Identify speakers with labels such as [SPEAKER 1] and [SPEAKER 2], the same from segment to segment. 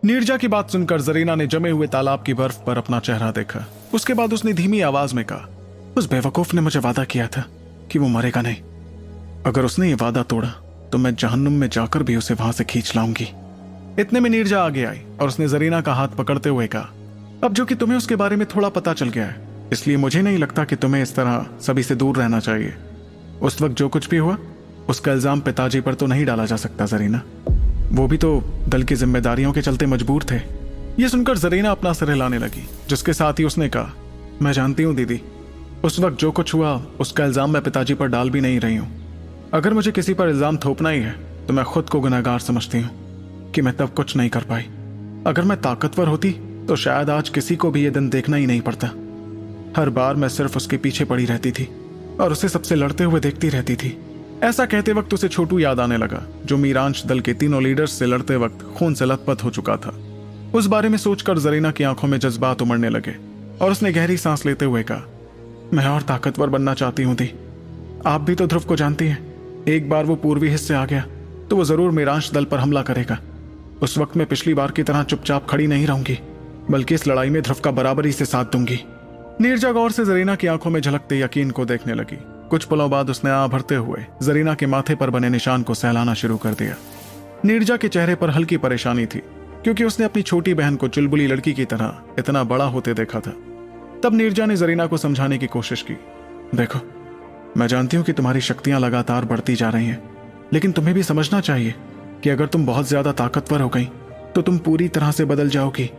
[SPEAKER 1] नीरजा की बात सुनकर जरीना ने जमे हुए तालाब की बर्फ पर अपना चेहरा देखा। उसके बाद उसने धीमी आवाज में कहा, उस बेवकूफ ने मुझे वादा किया था कि वो मरेगा नहीं। अगर उसने ये वादा तोड़ा तो मैं जहन्नुम में जाकर भी उसे वहां से खींच लाऊंगी। इतने में नीरजा आगे आई और उसने जरीना का हाथ पकड़ते हुए कहा, अब जो कि तुम्हें उसके बारे में थोड़ा पता चल गया है, इसलिए मुझे नहीं लगता कि तुम्हें इस तरह सभी से दूर रहना चाहिए। उस वक्त जो कुछ भी हुआ उसका इल्जाम पिताजी पर तो नहीं डाला जा सकता जरीना। वो भी तो दल की जिम्मेदारियों के चलते मजबूर थे। ये सुनकर जरीना अपना सिर हिलाने लगी, जिसके साथ ही उसने कहा, मैं जानती हूँ दीदी, उस वक्त जो कुछ हुआ उसका इल्जाम मैं पिताजी पर डाल भी नहीं रही हूँ। अगर मुझे किसी पर इल्जाम थोपना ही है तो मैं खुद को गुनहगार समझती हूँ कि मैं तब कुछ नहीं कर पाई। अगर मैं ताकतवर होती तो शायद आज किसी को भी ये दिन देखना ही नहीं पड़ता। हर बार मैं सिर्फ उसके पीछे पड़ी रहती थी और उसे सबसे लड़ते हुए देखती रहती थी। ऐसा कहते वक्त उसे छोटू याद आने लगा, जो मीरांश दल के तीनों लीडर्स से लड़ते वक्त खून से लथपथ हो चुका था। उस बारे में सोचकर जरीना की आंखों में जज्बात उमड़ने लगे और उसने गहरी सांस लेते हुए कहा, मैं और ताकतवर बनना चाहती हूँ दी। आप भी तो ध्रुव को जानती हैं, एक बार वो पूर्वी हिस्से आ गया तो वो जरूर मीरांश दल पर हमला करेगा। उस वक्त मैं पिछली बार की तरह चुपचाप खड़ी नहीं रहूंगी, बल्कि इस लड़ाई में ध्रुव का बराबरी से साथ दूंगी। नीरजा गौर से जरीना की आंखों में झलकते यकीन को देखने लगी। कुछ पलों बाद उसने आ भरते हुए जरीना के माथे पर बने निशान को सहलाना शुरू कर दिया। नीरजा के चेहरे पर हल्की परेशानी थी, क्योंकि उसने अपनी छोटी बहन को चुलबुली लड़की की तरह इतना बड़ा होते देखा था। तब नीरजा ने जरीना को समझाने की कोशिश की, देखो मैं जानती हूं कि तुम्हारी शक्तियां लगातार बढ़ती जा रही हैं, लेकिन तुम्हें भी समझना चाहिए कि अगर तुम बहुत ज्यादा ताकतवर हो गई तो तुम पूरी तरह से बदल जाओगी।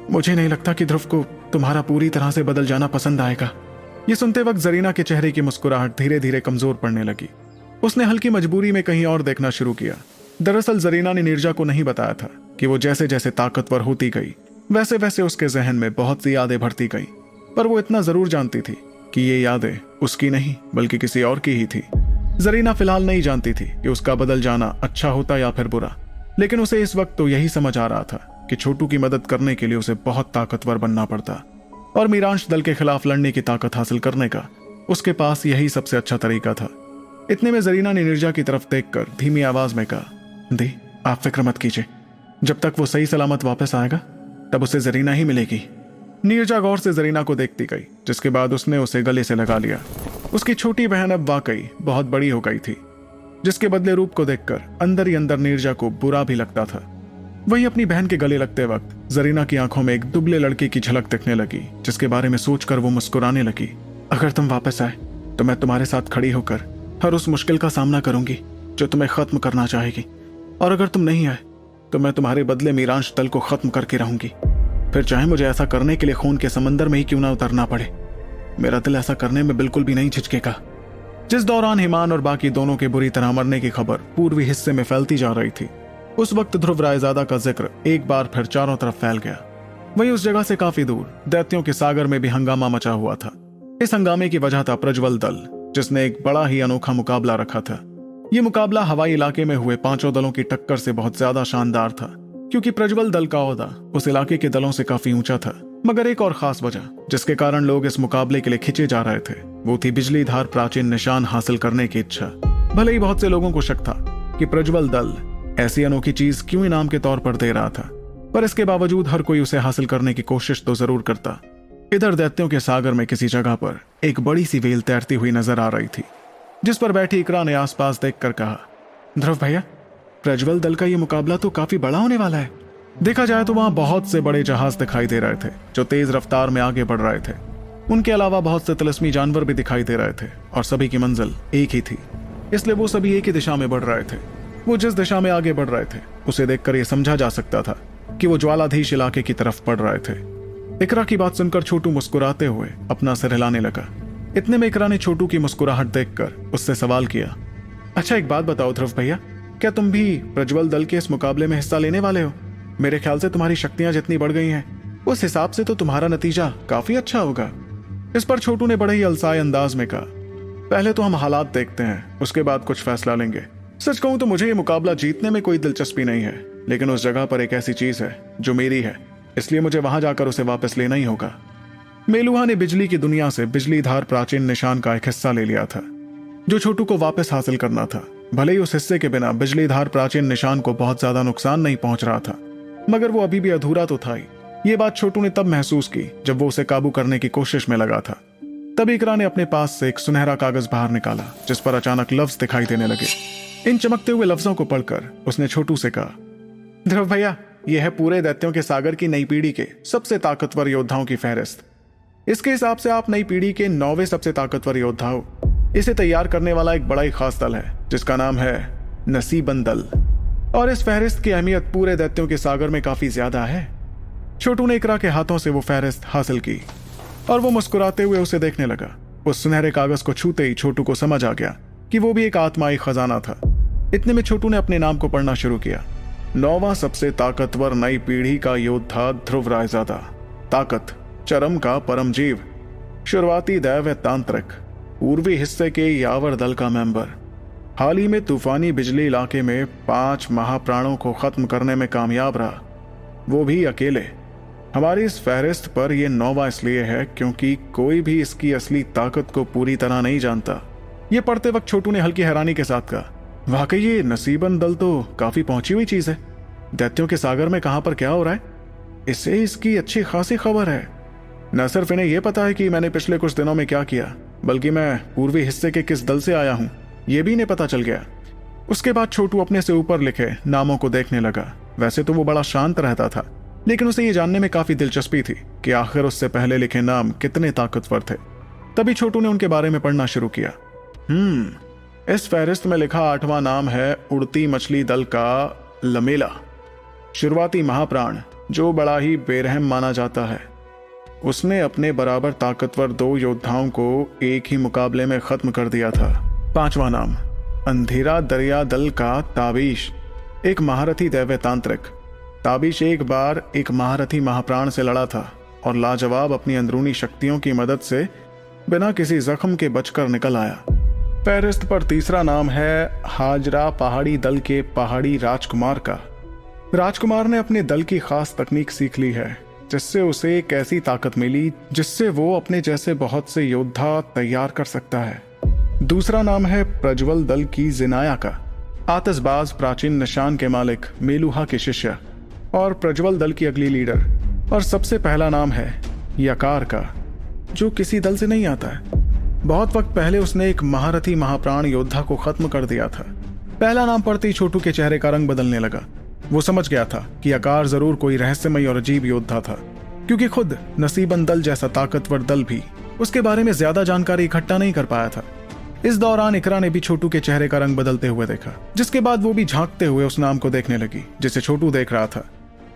[SPEAKER 1] मुझे नहीं लगता कि ध्रुव को तुम्हारा पूरी तरह से बदल जाना पसंद आएगा। ये सुनते वक्त जरीना के चेहरे की मुस्कुराहट धीरे धीरे कमजोर पड़ने लगी। उसने हल्की मजबूरी में कहीं और देखना शुरू किया। दरअसल जरीना ने नीरजा को नहीं बताया था कि वो जैसे जैसे ताकतवर होती गई वैसे वैसे उसके जहन में बहुत सी यादें भरती गई, पर वो इतना जरूर जानती थी कि ये यादें उसकी नहीं बल्कि किसी और की ही थी। जरीना फिलहाल नहीं जानती थी कि उसका बदल जाना अच्छा होता या फिर बुरा, लेकिन उसे इस वक्त तो यही समझ आ रहा था कि छोटू की मदद करने के लिए उसे बहुत ताकतवर बनना पड़ता और मीरांश दल के खिलाफ लड़ने की ताकत हासिल करने का उसके पास यही सबसे अच्छा तरीका था। इतने में जरीना ने नीरजा की तरफ देखकर धीमी आवाज में कहा, दी आप फिक्र मत कीजिए, जब तक वो सही सलामत वापस आएगा तब उसे जरीना ही मिलेगी। नीरजा गौर से जरीना को देखती गई, जिसके बाद उसने उसे गले से लगा लिया। उसकी छोटी बहन अब वाकई बहुत बड़ी हो गई थी, जिसके बदले रूप को देखकर अंदर ही अंदर नीरजा को बुरा भी लगता था। वहीं अपनी बहन के गले लगते वक्त जरीना की आंखों में एक दुबले लड़के की झलक दिखने लगी, जिसके बारे में सोचकर वो मुस्कुराने लगी। अगर तुम वापस आए तो मैं तुम्हारे साथ खड़ी होकर हर उस मुश्किल का सामना करूंगी जो तुम्हें खत्म करना चाहेगी, और अगर तुम नहीं आए तो मैं तुम्हारे बदले मीरांश दल को खत्म करके रहूंगी, फिर चाहे मुझे ऐसा करने के लिए खून के समंदर में ही क्यों ना उतरना पड़े। मेरा दिल ऐसा करने में बिल्कुल भी नहीं झिझकेगा। जिस दौरान हिमान और बाकी दोनों के बुरी तरह मरने की खबर पूर्वी हिस्से में फैलती जा रही थी, उस वक्त ध्रुव रायजादा का जिक्र एक बार फिर चारों तरफ फैल गया। वहीं उस जगह से काफी दूर दैत्यों के सागर में भी हंगामा मचा हुआ था। इस हंगामे की वजह था प्रज्वल दल, जिसने एक बड़ा ही अनोखा मुकाबला रखा था। ये मुकाबला हवाई इलाके में हुए पांचों दलों की टक्कर से बहुत ज्यादा शानदार था, क्योंकि प्रज्वल दल का ओहदा उस इलाके के दलों से काफी ऊंचा था। मगर एक और खास वजह जिसके कारण लोग इस मुकाबले के लिए खिंचे जा रहे थे, वो थी बिजली धार प्राचीन निशान हासिल करने की इच्छा। भले ही बहुत से लोगों को शक था कि प्रज्वल दल ऐसी अनोखी चीज क्यों इनाम के तौर पर दे रहा था, पर इसके बावजूद हर कोई उसे हासिल करने की कोशिश तो जरूर करता। इधर दैत्यों के सागर में किसी जगह पर एक बड़ी सी वेल तैरती हुई नजर आ रही थी, जिस पर बैठी इकरा ने आसपास देखकर कहा, ध्रुव भैया, प्रज्वल दल का ये मुकाबला तो काफी बड़ा होने वाला है। देखा जाए तो वहां बहुत से बड़े जहाज दिखाई दे रहे थे जो तेज रफ्तार में आगे बढ़ रहे थे। उनके अलावा बहुत से तिलस्मी जानवर भी दिखाई दे रहे थे और सभी की मंजिल एक ही थी, इसलिए वो सभी एक ही दिशा में बढ़ रहे थे। वो जिस दिशा में आगे बढ़ रहे थे उसे देखकर यह समझा जा सकता था कि वो ज्वालाधीश इलाके की तरफ बढ़ रहे थे। इकरा की बात सुनकर छोटू मुस्कुराते हुए अपना सिर हिलाने लगा। इतने में इकरा ने छोटू की मुस्कुराहट देखकर उससे सवाल किया, अच्छा एक बात बताओ ध्रुव भैया, क्या तुम भी प्रज्वल दल के इस मुकाबले में हिस्सा लेने वाले हो? मेरे ख्याल से तुम्हारी शक्तियां जितनी बढ़ गई हैं, उस हिसाब से तो तुम्हारा नतीजा काफी अच्छा होगा। इस पर छोटू ने बड़े ही अलसाए अंदाज में कहा, पहले तो हम हालात देखते हैं, उसके बाद कुछ फैसला लेंगे। सच कहूं तो मुझे ये मुकाबला जीतने में कोई दिलचस्पी नहीं है, लेकिन उस जगह पर एक ऐसी चीज है जो मेरी है, इसलिए मुझे वहां जाकर उसे वापस लेना ही होगा। मेलुहा ने बिजली की दुनिया से बिजली धार प्राचीन निशान का एक हिस्सा ले लिया था, जो छोटू को वापस हासिल करना था। भले ही उस हिस्से के बिना बिजली धार प्राचीन निशान को बहुत ज्यादा नुकसान नहीं पहुंच रहा था, मगर वो अभी भी अधूरा तो था ही। ये बात छोटू ने तब महसूस की जब वो उसे काबू करने की कोशिश में लगा था। तभी इकरा ने अपने पास से एक सुनहरा कागज बाहर निकाला जिस पर अचानक लफ्ज दिखाई देने लगे। इन चमकते हुए लफ्जों को पढ़कर उसने छोटू से कहा, ध्रुव भैया, यह है पूरे दैत्यों के सागर की नई पीढ़ी के सबसे ताकतवर योद्धाओं की फहरिस्त। इसके हिसाब से आप नई पीढ़ी के 9वें सबसे ताकतवर योद्धा हो। इसे तैयार करने वाला एक बड़ा ही खास दल है जिसका नाम है नसीबन दल, और इस फहरिस्त की अहमियत पूरे दैत्यों के सागर में काफी ज्यादा है। छोटू ने इकरा के हाथों से वो फहरिस्त हासिल की और वो मुस्कुराते हुए उसे देखने लगा। उस सुनहरे कागज को छूते ही छोटू को समझ आ गया कि वो भी एक आत्माई खजाना था। इतने में छोटू ने अपने नाम को पढ़ना शुरू किया। 9वां सबसे ताकतवर नई पीढ़ी का योद्धा ध्रुव रायजादा, ताकत चरम का परम जीव, शुरुआती दैव तांत्रिक, पूर्वी हिस्से के यावर दल का मेंबर, हाल ही में तूफानी बिजली इलाके में 5 महाप्राणों को खत्म करने में कामयाब रहा, वो भी अकेले। हमारी इस फहरिस्त पर यह 9वां इसलिए है क्योंकि कोई भी इसकी असली ताकत को पूरी तरह नहीं जानता। ये पढ़ते वक्त छोटू ने हल्की हैरानी के साथ कहा, वाकई ये नसीबन दल तो काफी पहुंची हुई चीज है। दैत्यों के सागर में कहां पर क्या हो रहा है, इससे इसकी अच्छी खासी खबर है। न सिर्फ इन्हें यह पता है कि मैंने पिछले कुछ दिनों में क्या किया, बल्कि मैं पूर्वी हिस्से के किस दल से आया हूं यह भी इन्हें पता चल गया। उसके बाद छोटू अपने से ऊपर लिखे नामों को देखने लगा। वैसे तो वो बड़ा शांत रहता था, लेकिन उसे ये जानने में काफी दिलचस्पी थी कि आखिर उससे पहले लिखे नाम कितने ताकतवर थे। तभी छोटू ने उनके बारे में पढ़ना शुरू किया। इस फहरिस्त में लिखा 8वां नाम है उड़ती मछली दल का लमेला, शुरुआती महाप्राण जो बड़ा ही बेरहम माना जाता है। उसने अपने बराबर ताकतवर 2 योद्धाओं को एक ही मुकाबले में खत्म कर दिया था। 5वां नाम अंधेरा दरिया दल का ताबीश, एक महारथी दैव तांत्रिक। ताबीश एक बार एक महारथी महाप्राण से लड़ा था और लाजवाब अपनी अंदरूनी शक्तियों की मदद से बिना किसी जख्म के बचकर निकल आया। फहरिस्त पर 3रा नाम है हाजरा पहाड़ी दल के पहाड़ी राजकुमार का। राजकुमार ने अपने दल की खास तकनीक सीख ली है जिससे उसे एक ऐसी ताकत मिली जिससे वो अपने जैसे बहुत से योद्धा तैयार कर सकता है। 2रा नाम है प्रज्वल दल की जिनाया का, आतिशबाज प्राचीन निशान के मालिक मेलुहा के शिष्य और प्रज्वल दल की अगली लीडर। और सबसे पहला नाम है यकार का, जो किसी दल से नहीं आता है। बहुत वक्त पहले उसने एक महारथी महाप्राण योद्धा को खत्म कर दिया था। पहला नाम पढ़ते ही छोटू के चेहरे का रंग बदलने लगा। वो समझ गया था कि यकार जरूर कोई रहस्यमय और अजीब योद्धा था, क्योंकि खुद नसीबन दल जैसा ताकतवर दल भी उसके बारे में ज्यादा जानकारी इकट्ठा नहीं कर पाया था। इस दौरान इकरा ने भी छोटू के चेहरे का रंग बदलते हुए देखा, जिसके बाद वो भी झांकते हुए उस नाम को देखने लगी जिसे छोटू देख रहा था।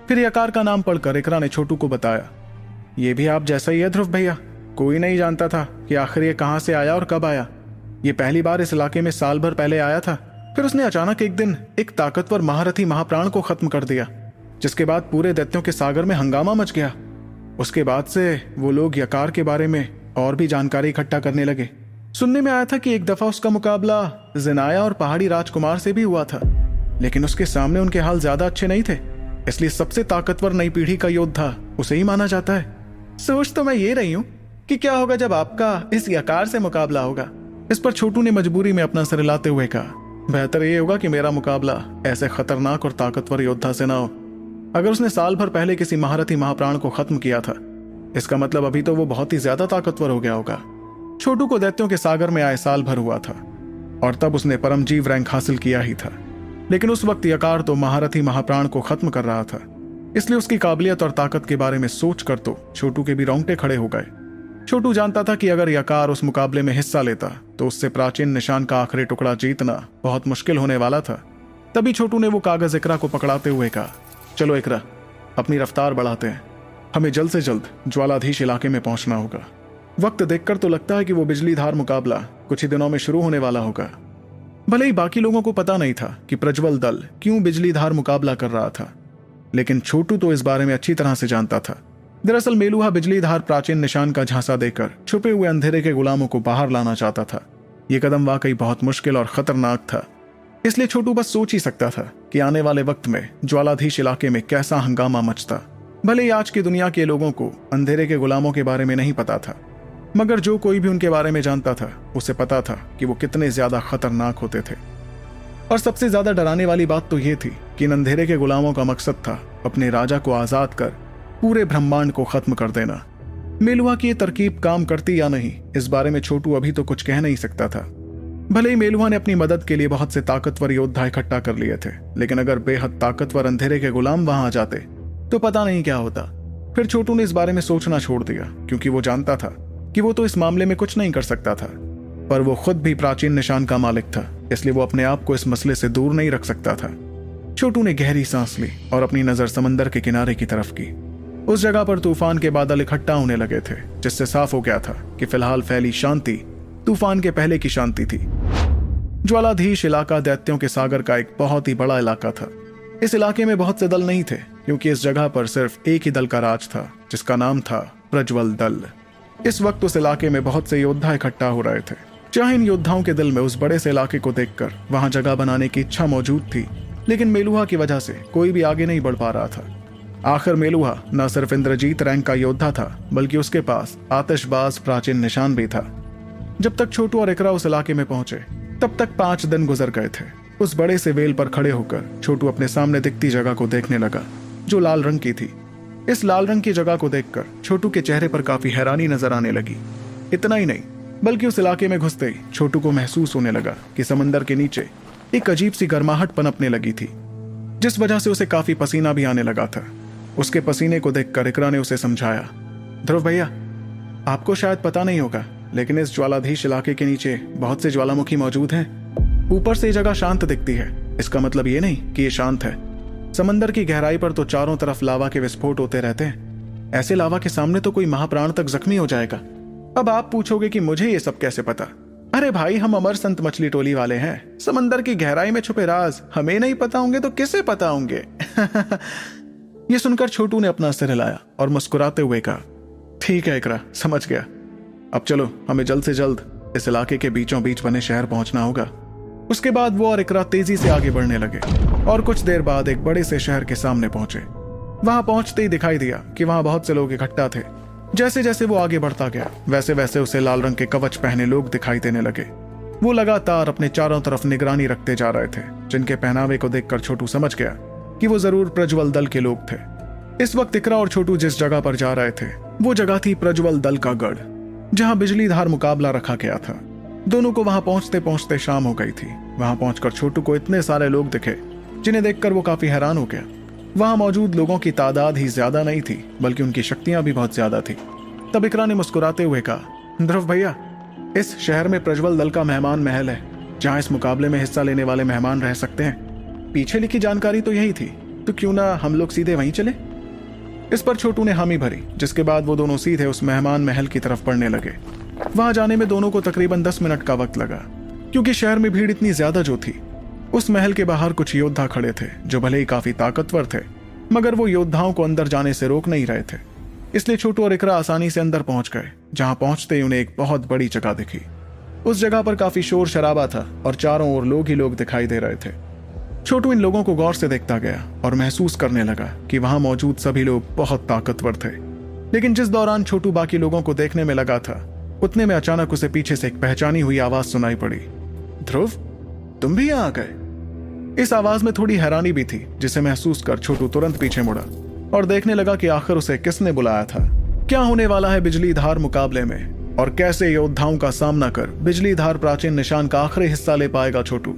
[SPEAKER 1] फिर यकार का नाम पढ़कर इकरा ने छोटू को बताया, ये भी आप जैसा ही है ध्रुव भैया। कोई नहीं जानता था कि आखिर ये कहां से आया और कब आया। ये पहली बार इस इलाके में साल भर पहले आया था, फिर उसने अचानक एक दिन एक ताकतवर महारथी महाप्राण को खत्म कर दिया, जिसके बाद पूरे दैत्यों के सागर में हंगामा मच गया। उसके बाद से वो लोग यकार के बारे में और भी जानकारी इकट्ठा करने लगे। सुनने में आया था कि एक दफा उसका मुकाबला जिनाया और पहाड़ी राजकुमार से भी हुआ था, लेकिन उसके सामने उनके हाल ज्यादा अच्छे नहीं थे, इसलिए सबसे ताकतवर नई पीढ़ी का योद्धा उसे ही माना जाता है। सोच तो मैं ये रही हूँ कि क्या होगा जब आपका इस यकार से मुकाबला होगा। इस पर छोटू ने मजबूरी में अपना सिर हिलाते हुए कहा, बेहतर ये होगा कि मेरा मुकाबला ऐसे खतरनाक और ताकतवर योद्धा से ना हो। अगर उसने साल भर पहले किसी महारथी महाप्राण को खत्म किया था, इसका मतलब अभी तो वो बहुत ही ज्यादा ताकतवर हो गया होगा। छोटू को दैत्यों के सागर में आए साल भर हुआ था और तब उसने परमजीव रैंक हासिल किया ही था, लेकिन उस वक्त यकार तो महारथी महाप्राण को खत्म कर रहा था, इसलिए उसकी काबिलियत और ताकत के बारे में सोच कर तो छोटू के भी रोंगटे खड़े हो गए। छोटू जानता था कि अगर यकार उस मुकाबले में हिस्सा लेता तो उससे प्राचीन निशान का आखिरी टुकड़ा जीतना बहुत मुश्किल होने वाला था। तभी छोटू ने वो कागज इकरा को पकड़ाते हुए कहा, चलो इकरा, अपनी रफ्तार बढ़ाते हैं, हमें जल्द से जल्द ज्वालाधीश इलाके में पहुंचना होगा। वक्त देखकर तो लगता है कि वो बिजलीधार मुकाबला कुछ ही दिनों में शुरू होने वाला होगा। भले ही बाकी लोगों को पता नहीं था कि प्रज्वल दल क्यों बिजलीधार मुकाबला कर रहा था, लेकिन छोटू तो इस बारे में अच्छी तरह से जानता था। दरअसल मेलुहा बिजलीधार प्राचीन निशान का झांसा देकर छुपे हुए अंधेरे के गुलामों को बाहर लाना चाहता था। यह कदम वाकई बहुत मुश्किल और खतरनाक था, इसलिए छोटू बस सोच ही सकता था कि आने वाले वक्त में ज्वालाधीश इलाके में कैसा हंगामा मचता। भले ही आज की दुनिया के लोगों को अंधेरे के गुलामों के बारे में नहीं पता था, मगर जो कोई भी उनके बारे में जानता था उसे पता था कि वो कितने ज्यादा खतरनाक होते थे। और सबसे ज्यादा डराने वाली बात तो ये थी कि इन अंधेरे के गुलामों का मकसद था अपने राजा को आजाद कर पूरे ब्रह्मांड को खत्म कर देना। मेलुहा की ये तरकीब काम करती या नहीं, इस बारे में छोटू अभी तो कुछ कह नहीं सकता था। भले ही मेलुहा ने अपनी मदद के लिए बहुत से ताकतवर योद्धा इकट्ठा कर लिए थे, लेकिन अगर बेहद ताकतवर अंधेरे के गुलाम वहां आ जाते तो पता नहीं क्या होता। फिर छोटू ने इस बारे में सोचना छोड़ दिया, क्योंकि वो जानता था कि वो तो इस मामले में कुछ नहीं कर सकता था। पर वो खुद भी प्राचीन निशान का मालिक था, इसलिए वो अपने आप को इस मसले से दूर नहीं रख सकता था। छोटू ने गहरी सांस ली और अपनी नजर समंदर के किनारे की तरफ की। उस जगह पर तूफान के बादल इकट्ठा होने लगे थे, जिससे साफ हो गया था कि फिलहाल फैली शांति तूफान के पहले की शांति थी। ज्वालाधीश इलाका दैत्यों के सागर का एक बहुत ही बड़ा इलाका था। इस इलाके में बहुत से दल नहीं थे, क्योंकि इस जगह पर सिर्फ एक ही दल का राज था, जिसका नाम था प्रज्वल दल। इस वक्त उस इलाके में बहुत से योद्धा इकट्ठा हो रहे थे। चाहे इन योद्धाओं के दिल में उस बड़े से इलाके को देखकर वहां जगह बनाने की इच्छा मौजूद थी, लेकिन मेलुहा की वजह से कोई भी आगे नहीं बढ़ पा रहा था। आखिर मेलुहा न सिर्फ इंद्रजीत रैंक का योद्धा था, बल्कि उसके पास आतिशबाज प्राचीन निशान भी था। जब तक छोटू और इकरा उस इलाके में पहुंचे, तब तक 5 दिन गुजर गए थे। उस बड़े से वेल पर खड़े होकर छोटू अपने सामने दिखती जगह को देखने लगा, जो लाल रंग की थी। इस लाल रंग की जगह को देखकर छोटू के चेहरे पर काफी हैरानी नजर आने लगी। इतना ही नहीं, बल्कि उस इलाके में घुसते ही छोटू को महसूस होने लगा कि समंदर के नीचे एक अजीब सी गर्माहट पनपने लगी थी, जिस वजह से उसे काफी पसीना भी आने लगा था। उसके पसीने को देखकर इकरा ने उसे समझाया, ध्रुव भैया, आपको शायद पता नहीं होगा, लेकिन इस ज्वालाधीश इलाके के नीचे बहुत से ज्वालामुखी मौजूद हैं। ऊपर से ये जगह शांत दिखती है, इसका मतलब ये नहीं कि ये शांत है। समंदर की गहराई पर तो चारों तरफ लावा के विस्फोट होते रहते हैं। ऐसे लावा के सामने तो कोई महाप्राण तक जख्मी हो जाएगा। अब आप पूछोगे कि मुझे ये सब कैसे पता? अरे भाई, हम अमर संत मछली टोली वाले हैं। समंदर की गहराई में छुपे राज हमें नहीं पता होंगे तो किसे पता होंगे? ये सुनकर छोटू ने अपना सिर हिलाया और मुस्कुराते हुए कहा, ठीक है इकरा, समझ गया। अब चलो, हमें जल्द से जल्द इस इलाके के बीचों बीच बने शहर पहुंचना होगा। उसके बाद वो और इकरा तेजी से आगे बढ़ने लगे और कुछ देर बाद एक बड़े से शहर के सामने पहुंचे। वहां पहुंचते ही दिखाई दिया कि वहां बहुत से लोग इकट्ठा थे। जैसे जैसे वो आगे बढ़ता गया, वैसे वैसे उसे लाल रंग के कवच पहने लोग दिखाई देने लगे। वो लगातार अपने चारों तरफ निगरानी रखते जा रहे थे, जिनके पहनावे को देखकर छोटू समझ गया कि वो जरूर प्रज्वल दल के लोग थे। इस वक्त इकरा और छोटू जिस जगह पर जा रहे थे, वो जगह थी प्रज्वल दल का गढ़, जहां बिजलीधार मुकाबला रखा गया था। दोनों को वहां पहुंचते पहुंचते शाम हो गई थी। वहां पहुंचकर छोटू को इतने सारे लोग दिखे, जिन्हें देखकर वो काफी हैरान हो गया। वहां मौजूद लोगों की तादाद ही ज्यादा नहीं थी, बल्कि उनकी शक्तियां भी बहुत ज्यादा थी। तब इकरा ने मुस्कुराते हुए कहा, ध्रुव भैया, इस शहर में प्रज्वल दल का मेहमान महल है, जहां इस मुकाबले में हिस्सा लेने वाले मेहमान रह सकते हैं। पीछे लिखी जानकारी तो यही थी, तो क्यों ना हम लोग सीधे वहीं चले? इस पर छोटू ने हामी भरी, जिसके बाद वो दोनों सीधे उस मेहमान महल की तरफ बढ़ने लगे। वहां जाने में दोनों को तकरीबन 10 मिनट का वक्त लगा, क्योंकि शहर में भीड़ इतनी ज्यादा जो थी। उस महल के बाहर कुछ योद्धा खड़े थे, जो भले ही काफी ताकतवर थे, मगर वो योद्धाओं को अंदर जाने से रोक नहीं रहे थे। इसलिए छोटू और इकरा आसानी से अंदर पहुंच गए। जहां पहुंचते ही उन्हें एक बहुत बड़ी जगह दिखी। उस जगह पर काफी शोर शराबा था और चारों ओर लोग ही लोग दिखाई दे रहे थे। छोटू इन लोगों को गौर से देखता गया और महसूस करने लगा कि वहां मौजूद सभी लोग बहुत ताकतवर थे। लेकिन जिस दौरान छोटू बाकी लोगों को देखने में लगा था, उतने में अचानक उसे पीछे से एक पहचानी हुई आवाज सुनाई पड़ी, ध्रुव, तुम भी यहाँ आ गए? इस आवाज में थोड़ी हैरानी भी थी, जिसे महसूस कर छोटू तुरंत पीछे मुड़ा और देखने लगा कि आखिर उसे किसने बुलाया था। क्या होने वाला है बिजलीधार मुकाबले में, और कैसे योद्धाओं का सामना कर बिजलीधार प्राचीन निशान का आखिरी हिस्सा ले पाएगा छोटू,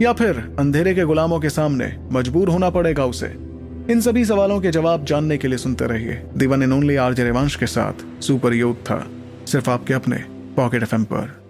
[SPEAKER 1] या फिर अंधेरे के गुलामों के सामने मजबूर होना पड़ेगा उसे? इन सभी सवालों के जवाब जानने के लिए सुनते रहिए दी one and only RJ Revansh के साथ सुपर योद्धा, सिर्फ आपके अपने पॉकेट एफएम पर।